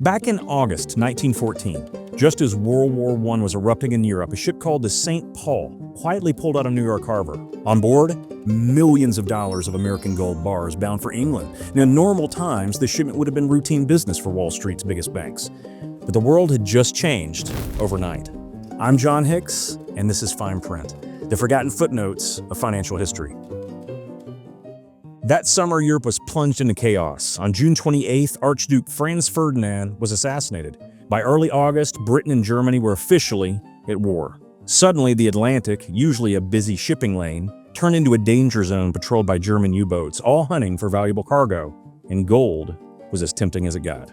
Back in August 1914, just as World War I was erupting in Europe, a ship called the St. Paul quietly pulled out of New York Harbor. On board, millions of dollars of American gold bars bound for England. Now, in normal times, the shipment would have been routine business for Wall Street's biggest banks. But the world had just changed overnight. I'm John Hicks, and this is Fine Print, the forgotten footnotes of financial history. That summer, Europe was plunged into chaos. On June 28th, Archduke Franz Ferdinand was assassinated. By early August, Britain and Germany were officially at war. Suddenly, the Atlantic, usually a busy shipping lane, turned into a danger zone patrolled by German U-boats, all hunting for valuable cargo, and gold was as tempting as it got.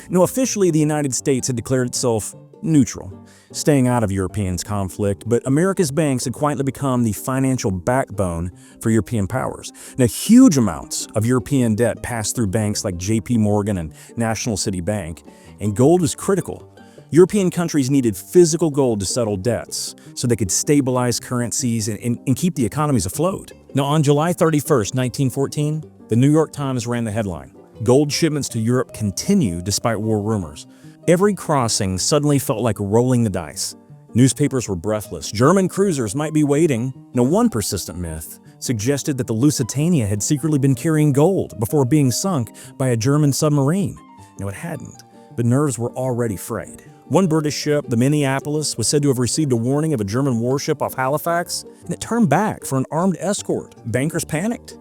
Now, officially, the United States had declared itself neutral, staying out of Europeans' conflict, but America's banks had quietly become the financial backbone for European powers. Now, huge amounts of European debt passed through banks like JP Morgan and National City Bank, and gold was critical. European countries needed physical gold to settle debts so they could stabilize currencies and keep the economies afloat. Now, on July 31st, 1914, the New York Times ran the headline, "Gold shipments to Europe continue despite war rumors." Every crossing suddenly felt like rolling the dice. Newspapers were breathless. German cruisers might be waiting. Now, one persistent myth suggested that the Lusitania had secretly been carrying gold before being sunk by a German submarine. Now, it hadn't, but nerves were already frayed. One British ship, the Minneapolis, was said to have received a warning of a German warship off Halifax, and it turned back for an armed escort. Bankers panicked.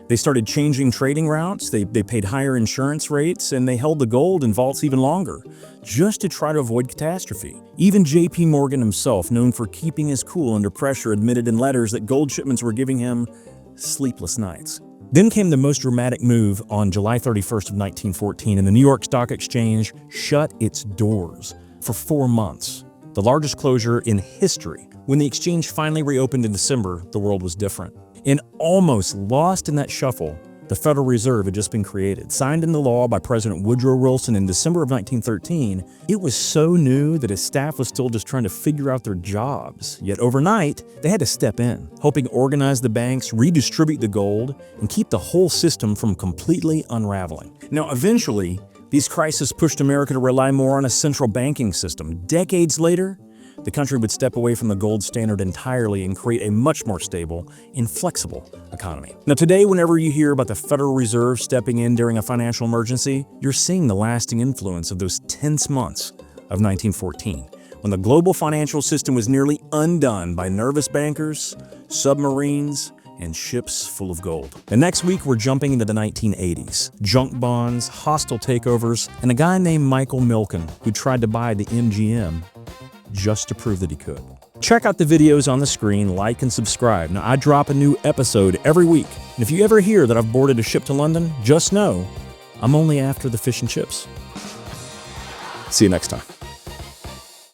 They started changing trading routes, they paid higher insurance rates, and they held the gold in vaults even longer, just to try to avoid catastrophe. Even JP Morgan himself, known for keeping his cool under pressure, admitted in letters that gold shipments were giving him sleepless nights. Then came the most dramatic move on July 31st of 1914, and the New York Stock Exchange shut its doors for 4 months, the largest closure in history. When the exchange finally reopened in December, the world was different. And almost lost in that shuffle, the Federal Reserve had just been created. Signed into law by President Woodrow Wilson in December of 1913, it was so new that his staff was still just trying to figure out their jobs. Yet overnight, they had to step in, helping organize the banks, redistribute the gold, and keep the whole system from completely unraveling. Now, eventually, these crises pushed America to rely more on a central banking system. Decades later, the country would step away from the gold standard entirely and create a much more stable and flexible economy. Now, today, whenever you hear about the Federal Reserve stepping in during a financial emergency, you're seeing the lasting influence of those tense months of 1914, when the global financial system was nearly undone by nervous bankers, submarines, and ships full of gold. And next week, we're jumping into the 1980s. Junk bonds, hostile takeovers, and a guy named Michael Milken who tried to buy the MGM just to prove that he could. Check out the videos on the screen, like and subscribe. Now, I drop a new episode every week. And if you ever hear that I've boarded a ship to London, just know I'm only after the fish and chips. See you next time.